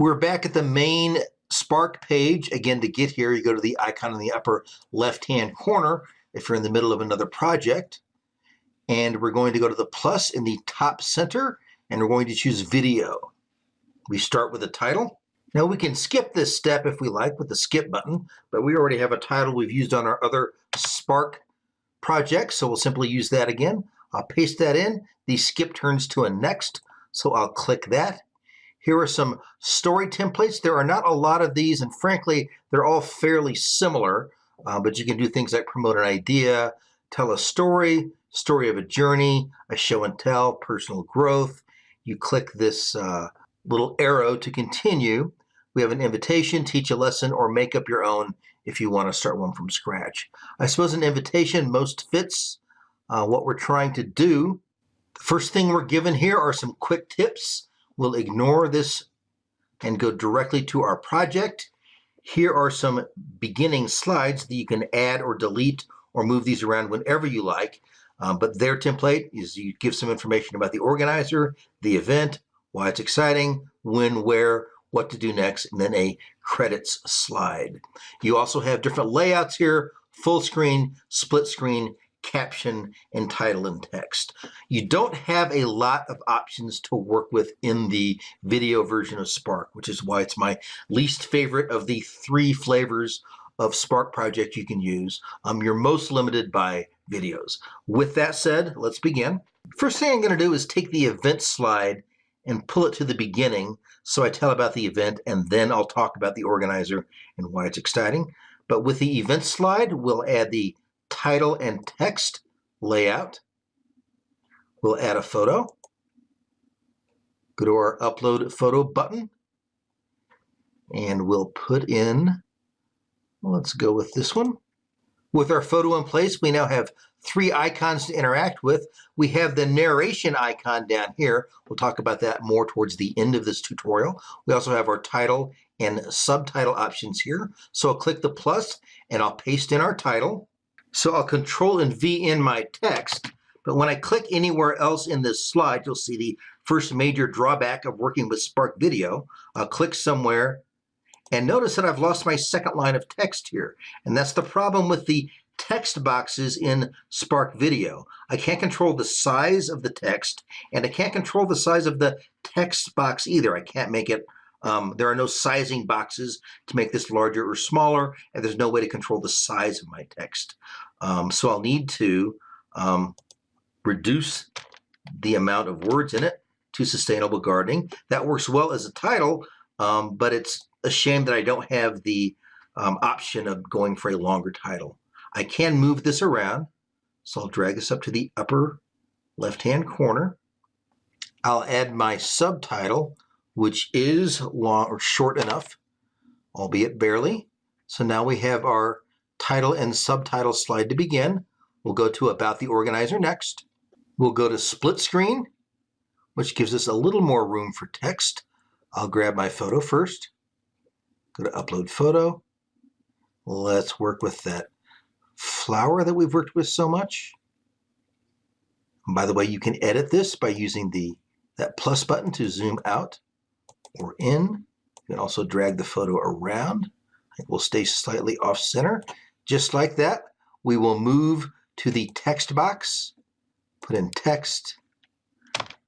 We're back at the main Spark page. Again, to get here, you go to the icon in the upper left-hand corner if you're in the middle of another project. And we're going to go to the plus in the top center, and we're going to choose video. We start with a title. Now we can skip this step if we like with the skip button, but we already have a title we've used on our other Spark project, so we'll simply use that again. I'll paste that in. The skip turns to a next, so I'll click that. Here are some story templates. There are not a lot of these, and frankly, they're all fairly similar, but you can do things like promote an idea, tell a story, story of a journey, a show and tell, personal growth. You click this little arrow to continue. We have an invitation, teach a lesson, or make up your own if you want to start one from scratch. I suppose an invitation most fits what we're trying to do. The first thing we're given here are some quick tips. We'll ignore this and go directly to our project. Here are some beginning slides that you can add or delete or move these around whenever you like. But their template is you give some information about the organizer, the event, why it's exciting, when, where, what to do next, and then a credits slide. You also have different layouts here: full screen, split screen, caption, and title and text. You don't have a lot of options to work with in the video version of Spark, which is why it's my least favorite of the 3 flavors of Spark project you can use. You're most limited by videos. With that said, let's begin. First thing I'm going to do is take the event slide and pull it to the beginning so I tell about the event, and then I'll talk about the organizer and why it's exciting. But with the event slide, we'll add the title and text layout. We'll add a photo. Go to our upload photo button, and we'll put in, let's go with this one. With our photo in place, we now have 3 icons to interact with. We have the narration icon down here. We'll talk about that more towards the end of this tutorial. We also have our title and subtitle options here. So I'll click the plus and I'll paste in our title. So I'll Control and V in my text, but when I click anywhere else in this slide, you'll see the first major drawback of working with Spark Video. I'll click somewhere, and notice that I've lost my second line of text here. And that's the problem with the text boxes in Spark Video. I can't control the size of the text, and I can't control the size of the text box either. I can't make it, there are no sizing boxes to make this larger or smaller, and there's no way to control the size of my text. So I'll need to reduce the amount of words in it to sustainable gardening. That works well as a title, but it's a shame that I don't have the option of going for a longer title. I can move this around, so I'll drag this up to the upper left-hand corner. I'll add my subtitle, which is long or short enough, albeit barely. So now we have our title and subtitle slide to begin. We'll go to About the Organizer next. We'll go to Split Screen, which gives us a little more room for text. I'll grab my photo first. Go to Upload Photo. Let's work with that flower that we've worked with so much. And by the way, you can edit this by using that plus button to zoom out or in. You can also drag the photo around. It will stay slightly off center. Just like that, we will move to the text box, put in text,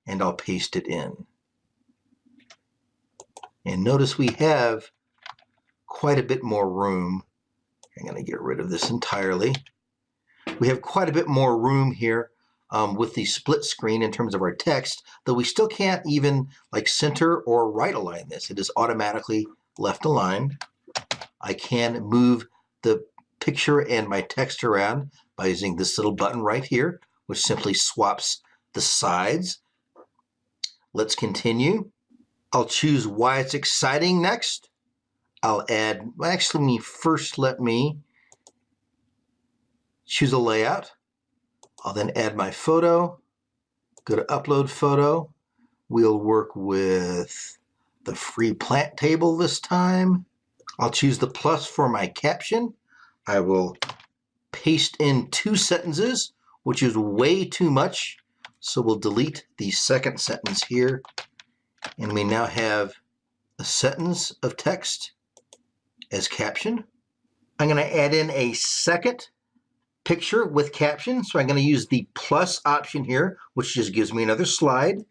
and I'll paste it in. And notice we have quite a bit more room. I'm going to get rid of this entirely. We have quite a bit more room here with the split screen in terms of our text, though we still can't even like center or right align this. It is automatically left aligned. I can move the picture and my text around by using this little button right here, which simply swaps the sides. Let's continue. I'll choose why it's exciting next. I'll add, actually first let me choose a layout. I'll then add my photo, go to Upload Photo. We'll work with the free plant table this time. I'll choose the plus for my caption. I will paste in 2 sentences, which is way too much. So we'll delete the second sentence here. And we now have a sentence of text as caption. I'm going to add in a second picture with caption. So I'm going to use the plus option here, which just gives me another slide.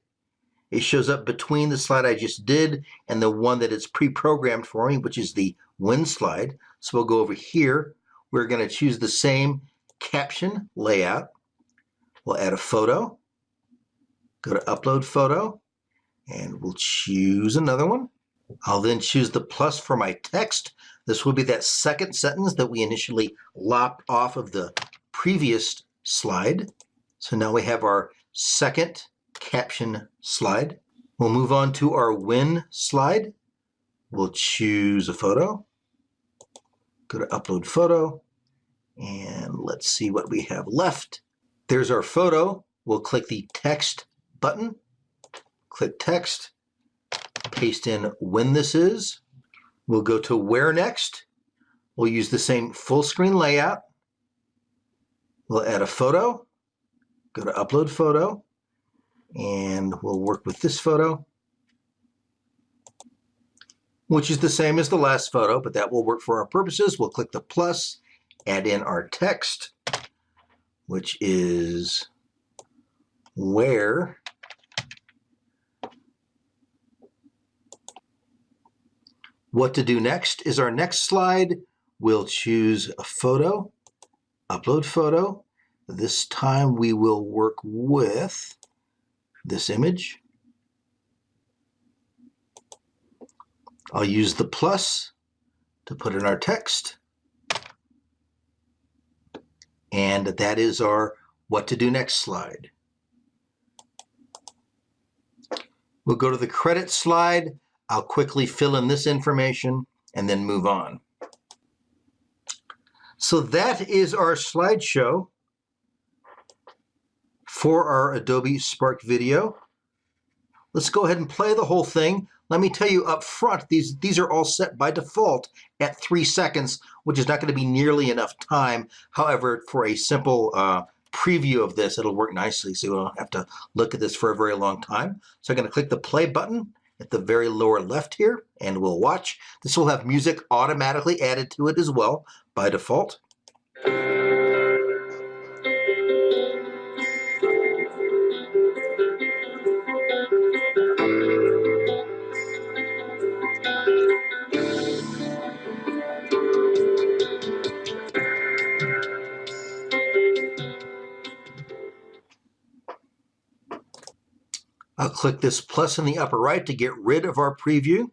It shows up between the slide I just did and the one that is pre-programmed for me, which is the when slide. So we'll go over here. We're going to choose the same caption layout. We'll add a photo. Go to upload photo, and we'll choose another one. I'll then choose the plus for my text. This will be that second sentence that we initially lopped off of the previous slide. So now we have our second caption slide. We'll move on to our when slide. We'll choose a photo. Go to upload photo, and let's see what we have left. There's our photo. We'll click the text button, click text, paste in when this is. We'll go to where next. We'll use the same full screen layout. We'll add a photo, go to upload photo, and we'll work with this photo, which is the same as the last photo, but that will work for our purposes. We'll click the plus, add in our text, which is where. What to do next is our next slide. We'll choose a photo, upload photo. This time we will work with this image. I'll use the plus to put in our text. And that is our what to do next slide. We'll go to the credits slide. I'll quickly fill in this information and then move on. So that is our slideshow for our Adobe Spark video. Let's go ahead and play the whole thing. Let me tell you up front, these are all set by default at 3 seconds, which is not going to be nearly enough time. However, for a simple preview of this, it'll work nicely, so you don't have to look at this for a very long time. So I'm going to click the play button at the very lower left here, and we'll watch. This will have music automatically added to it as well by default. I'll click this plus in the upper right to get rid of our preview.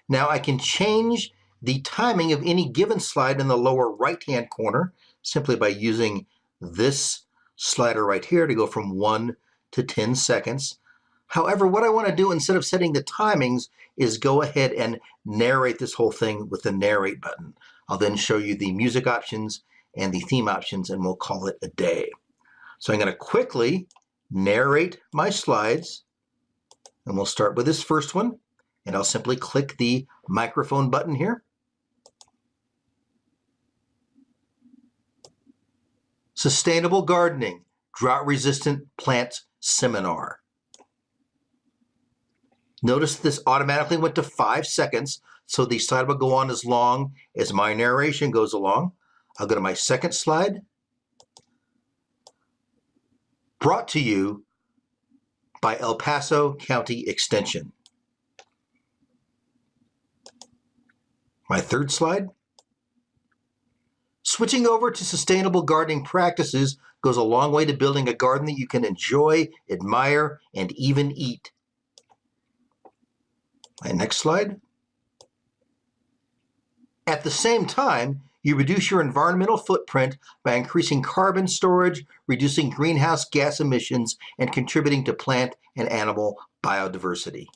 Now I can change the timing of any given slide in the lower right-hand corner simply by using this slider right here to go from 1 to 10 seconds. However, what I want to do instead of setting the timings is go ahead and narrate this whole thing with the narrate button. I'll then show you the music options and the theme options, and we'll call it a day. So I'm going to quickly narrate my slides. And we'll start with this first one, and I'll simply click the microphone button here. Sustainable Gardening, Drought-Resistant Plants Seminar. Notice this automatically went to 5 seconds, so the slide will go on as long as my narration goes along. I'll go to my second slide. Brought to you by El Paso County Extension. My third slide. Switching over to sustainable gardening practices goes a long way to building a garden that you can enjoy, admire, and even eat. My next slide. At the same time, you reduce your environmental footprint by increasing carbon storage, reducing greenhouse gas emissions, and contributing to plant and animal biodiversity.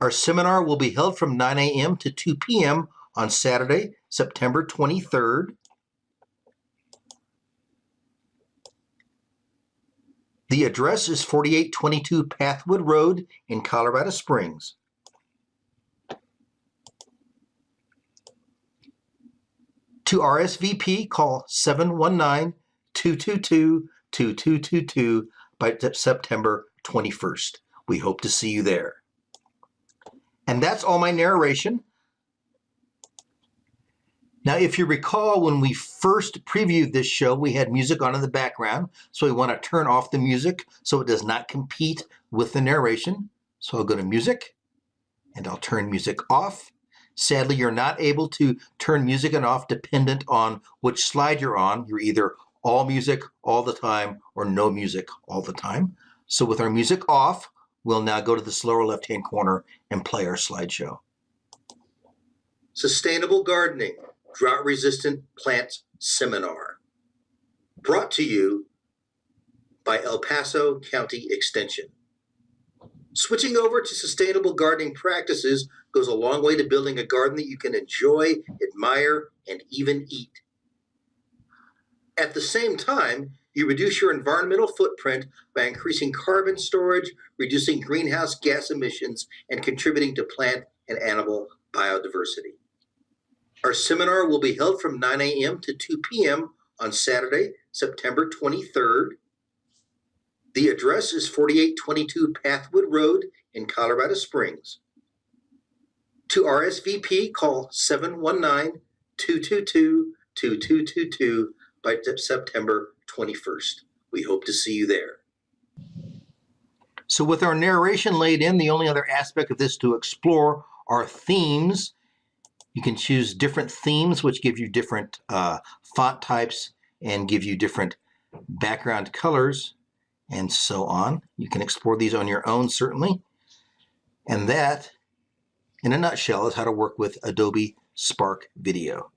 Our seminar will be held from 9 a.m. to 2 p.m. on Saturday, September 23rd. The address is 4822 Pathwood Road in Colorado Springs. To RSVP, call 719-222-2222 by September 21st. We hope to see you there. And that's all my narration. Now, if you recall, when we first previewed this show, we had music on in the background. So we want to turn off the music so it does not compete with the narration. So I'll go to Music, and I'll turn music off. Sadly, you're not able to turn music off dependent on which slide you're on. You're either all music all the time or no music all the time. So with our music off, we'll now go to this lower left-hand corner and play our slideshow. Sustainable Gardening, Drought-Resistant Plants Seminar. Brought to you by El Paso County Extension. Switching over to sustainable gardening practices goes a long way to building a garden that you can enjoy, admire, and even eat. At the same time, you reduce your environmental footprint by increasing carbon storage, reducing greenhouse gas emissions, and contributing to plant and animal biodiversity. Our seminar will be held from 9 a.m. to 2 p.m. on Saturday, September 23rd. The address is 4822 Pathwood Road in Colorado Springs. To RSVP, call 719-222-2222 by September 21st. We hope to see you there. So with our narration laid in, the only other aspect of this to explore are themes. You can choose different themes, which give you different font types and give you different background colors, and so on. You can explore these on your own, certainly. And that, in a nutshell, is how to work with Adobe Spark Video.